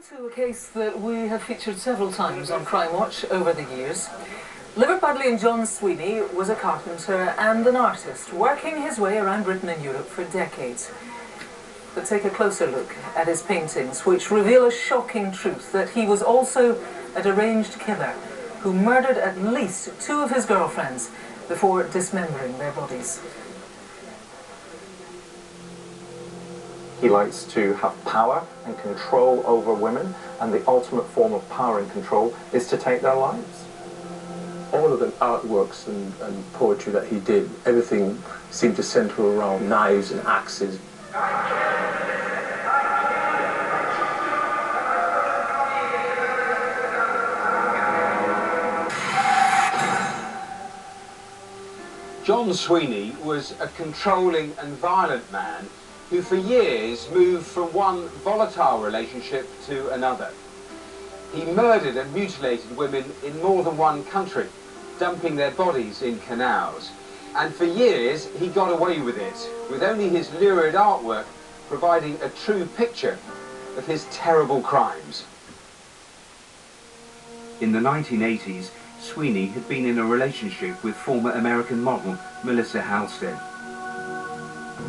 to a case that we have featured several times on Crimewatch over the years. Liverpudlian John Sweeney was a carpenter and an artist, working his way around Britain and Europe for decades. But take a closer look at his paintings, which reveal a shocking truth that he was also a deranged killer who murdered at least 2 of his girlfriends before dismembering their bodies. He likes to have power and control over women, and the ultimate form of power and control is to take their lives. All of the artworks and poetry that he did, everything seemed to center around knives and axes. John Sweeney was a controlling and violent man who for years moved from one volatile relationship to another. He murdered and mutilated women in more than one country, dumping their bodies in canals. And for years he got away with it, with only his lurid artwork providing a true picture of his terrible crimes. In the 1980s, Sweeney had been in a relationship with former American model Melissa Halstead.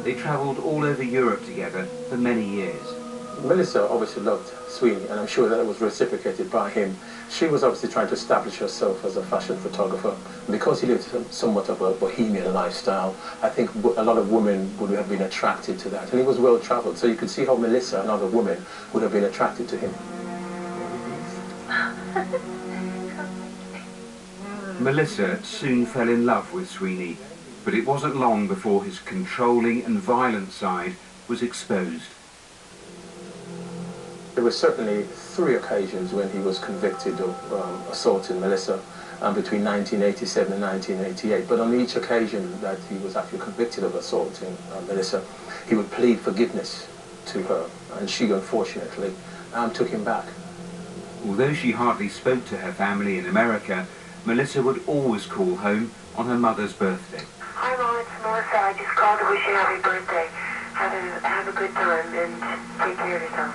They travelled all over Europe together for many years. Melissa obviously loved Sweeney, and I'm sure that it was reciprocated by him. She was obviously trying to establish herself as a fashion photographer. Because he lived somewhat of a bohemian lifestyle, I think a lot of women would have been attracted to that. And he was well travelled, so you could see how Melissa and other women would have been attracted to him. Melissa soon fell in love with Sweeney, but it wasn't long before his controlling and violent side was exposed. There were certainly 3 occasions when he was convicted of assaulting Melissa between 1987 and 1988. But on each occasion that he was actually convicted of assaulting Melissa, he would plead forgiveness to her, and she unfortunately took him back. Although she hardly spoke to her family in America, Melissa would always call home on her mother's birthday. Hi Mom, it's Melissa. I just called to wish you a happy birthday. Have a good time and take care of yourself.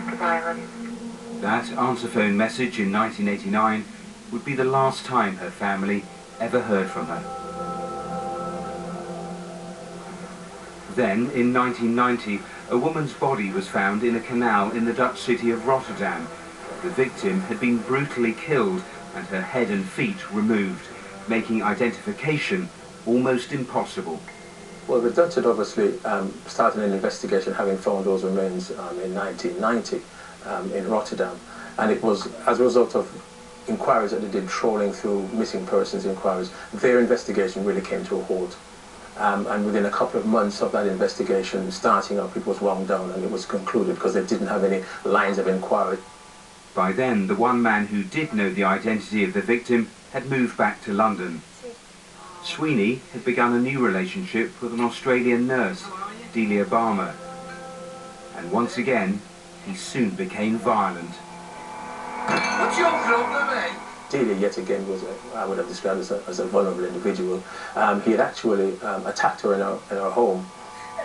Goodbye, I love you. That answer phone message in 1989 would be the last time her family ever heard from her. Then, in 1990, a woman's body was found in a canal in the Dutch city of Rotterdam. The victim had been brutally killed and her head and feet removed, making identification almost impossible. Well, the Dutch had obviously started an investigation, having found those remains in 1990 in Rotterdam, and it was as a result of inquiries that they did trawling through missing persons inquiries. Their investigation really came to a halt, and within a couple of months of that investigation starting up, it was wound down and it was concluded because they didn't have any lines of inquiry. By then, the one man who did know the identity of the victim had moved back to London. Sweeney had begun a new relationship with an Australian nurse, Delia Balmer. And once again, he soon became violent. What's your problem, eh? Delia, yet again, was I would have described as a vulnerable individual. He had actually attacked her in her home.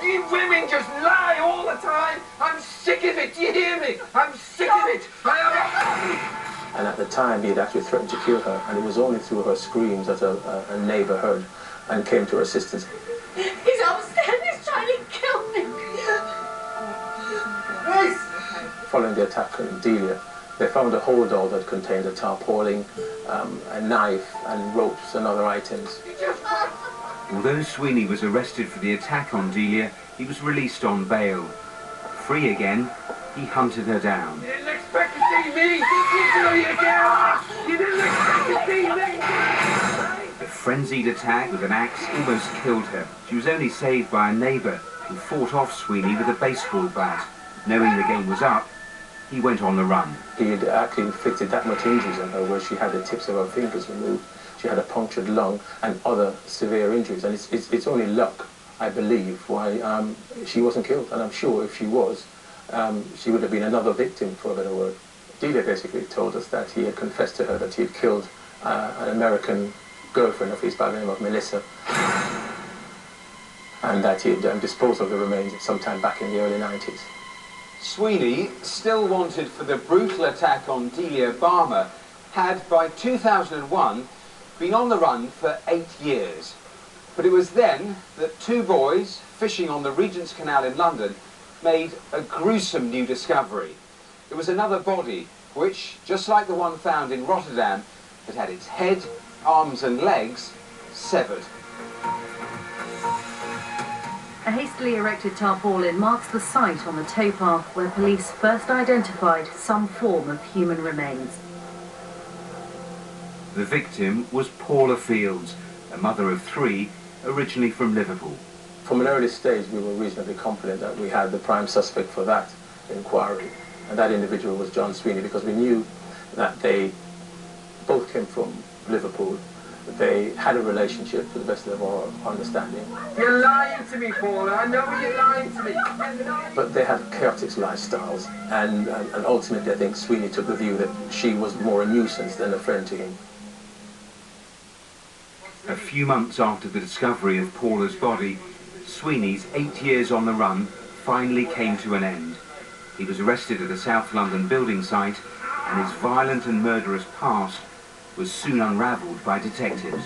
You women just lie all the time. I'm sick of it. Do you hear me? I'm sick of it. And at the time, he had actually threatened to kill her, and it was only through her screams that a neighbour heard and came to her assistance. He's upstairs. He's trying to kill me. Following the attack on Delia, they found a hold doll that contained a tarpaulin, a knife, and ropes and other items. Although Sweeney was arrested for the attack on Delia, he was released on bail. Free again, he hunted her down. You didn't expect to see me, did you, girl? You didn't expect to see me. The frenzied attack with an axe almost killed her. She was only saved by a neighbour who fought off Sweeney with a baseball bat. Knowing the game was up, he went on the run. He had actually inflicted that much injuries on her, where she had the tips of her fingers removed. She had a punctured lung and other severe injuries, and it's only luck, I believe, why she wasn't killed. And I'm sure if she was, she would have been another victim, for a better word. Delia basically told us that he had confessed to her that he had killed an American girlfriend of his by the name of Melissa, and that he had disposed of the remains sometime back in the early 90s. Sweeney, still wanted for the brutal attack on Delia Barmer, had by 2001 been on the run for 8 years. But it was then that two boys fishing on the Regent's Canal in London made a gruesome new discovery. It was another body which, just like the one found in Rotterdam, had its head, arms and legs severed. A hastily erected tarpaulin marks the site on the towpath where police first identified some form of human remains. The victim was Paula Fields, a mother of 3, originally from Liverpool. From an early stage, we were reasonably confident that we had the prime suspect for that inquiry, and that individual was John Sweeney, because we knew that they both came from Liverpool. They had a relationship, to the best of our understanding. You're lying to me, Paula. I know you're lying to me. But they had chaotic lifestyles, and ultimately I think Sweeney took the view that she was more a nuisance than a friend to him. A few months after the discovery of Paula's body, Sweeney's 8 years on the run finally came to an end. He was arrested at a South London building site, and his violent and murderous past was soon unravelled by detectives.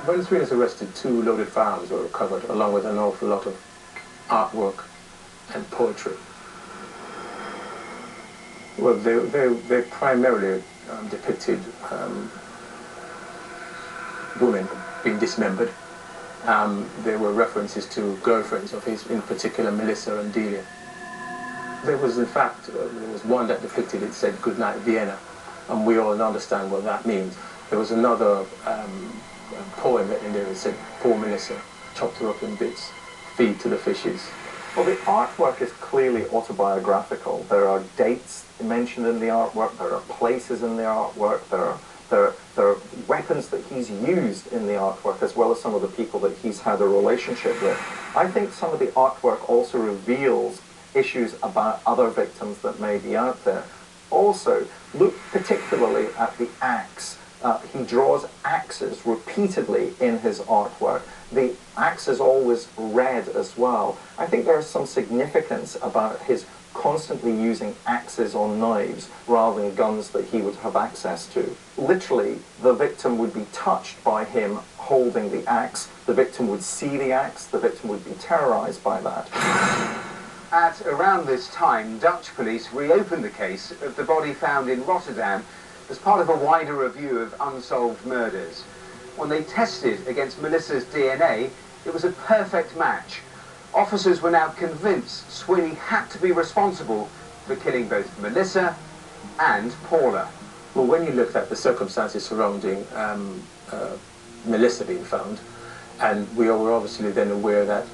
When Sweeney was arrested, 2 loaded firearms were recovered, along with an awful lot of artwork and poetry. Well, they primarily depicted women being dismembered. There were references to girlfriends of his, in particular Melissa and Delia. There was, in fact, there was one that depicted it said "Good night, Vienna," and we all understand what that means. There was another poem in there that said, "Poor Melissa, chopped her up in bits, feed to the fishes." Well, the artwork is clearly autobiographical. There are dates mentioned in the artwork, there are places in the artwork, there are weapons that he's used in the artwork, as well as some of the people that he's had a relationship with. I think some of the artwork also reveals issues about other victims that may be out there. Also, look particularly at the axe. He draws axes repeatedly in his artwork. The axe is always red as well. I think there is some significance about his constantly using axes on knives rather than guns that he would have access to. Literally, the victim would be touched by him holding the axe. The victim would see the axe. The victim would be terrorized by that. At around this time, Dutch police reopened the case of the body found in Rotterdam as part of a wider review of unsolved murders. When they tested against Melissa's DNA, it was a perfect match. Officers were now convinced Sweeney had to be responsible for killing both Melissa and Paula. Well, when you looked at the circumstances surrounding Melissa being found, and we were obviously then aware that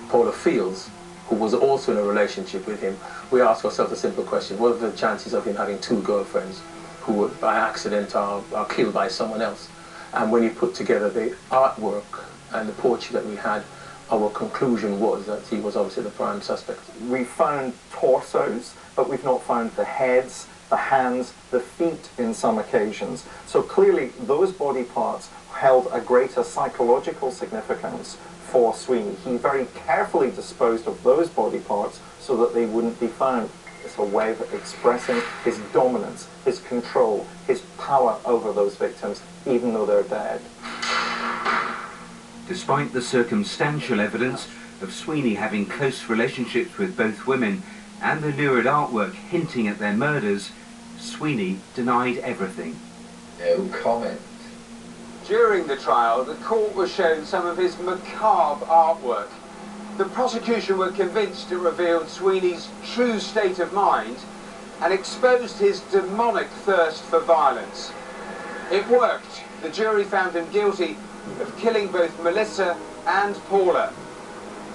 Paula Fields, who was also in a relationship with him, we asked ourselves a simple question: what are the chances of him having 2 girlfriends who were by accident are killed by someone else? And when you put together the artwork and the poetry that we had, our conclusion was that he was obviously the prime suspect. We found torsos, but we've not found the heads, the hands, the feet in some occasions. So clearly those body parts held a greater psychological significance for Sweeney. He very carefully disposed of those body parts so that they wouldn't be found. It's a way of expressing his dominance, his control, his power over those victims, even though they're dead. Despite the circumstantial evidence of Sweeney having close relationships with both women and the lurid artwork hinting at their murders, Sweeney denied everything. No comment. During the trial, the court was shown some of his macabre artwork. The prosecution were convinced it revealed Sweeney's true state of mind and exposed his demonic thirst for violence. It worked. The jury found him guilty of killing both Melissa and Paula.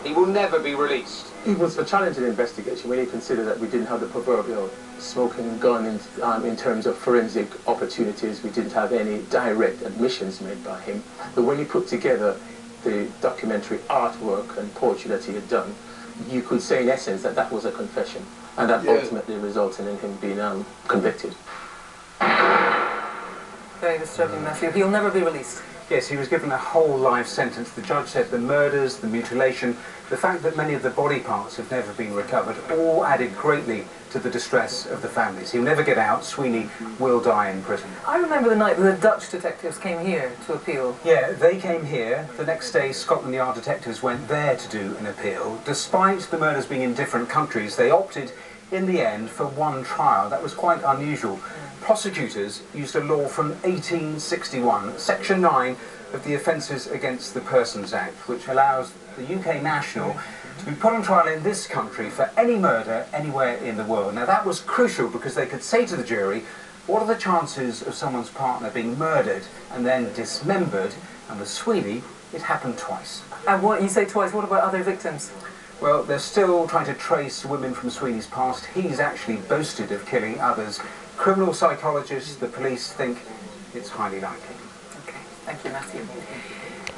He will never be released. It was a challenging investigation when you consider that we didn't have the proverbial smoking gun in terms of forensic opportunities. We didn't have any direct admissions made by him. But when you put together the documentary artwork and poetry that he had done, you could say in essence that that was a confession, and that ultimately resulted in him being convicted. Very disturbing, Matthew. He'll never be released. Yes, he was given a whole life sentence. The judge said the murders, the mutilation, the fact that many of the body parts have never been recovered, all added greatly to the distress of the families. He'll never get out. Sweeney will die in prison. I remember the night that the Dutch detectives came here to appeal. Yeah, they came here. The next day, Scotland Yard detectives went there to do an appeal. Despite the murders being in different countries, they opted, in the end, for one trial. That was quite unusual. Prosecutors used a law from 1861, Section 9 of the Offences Against the Persons Act, which allows the UK national to be put on trial in this country for any murder anywhere in the world. Now that was crucial because they could say to the jury, what are the chances of someone's partner being murdered and then dismembered? And with Sweeney, it happened twice. And what you say twice, what about other victims? Well, they're still trying to trace women from Sweeney's past. He's actually boasted of killing others. Criminal psychologists, the police think it's highly likely. Okay, thank you, Matthew.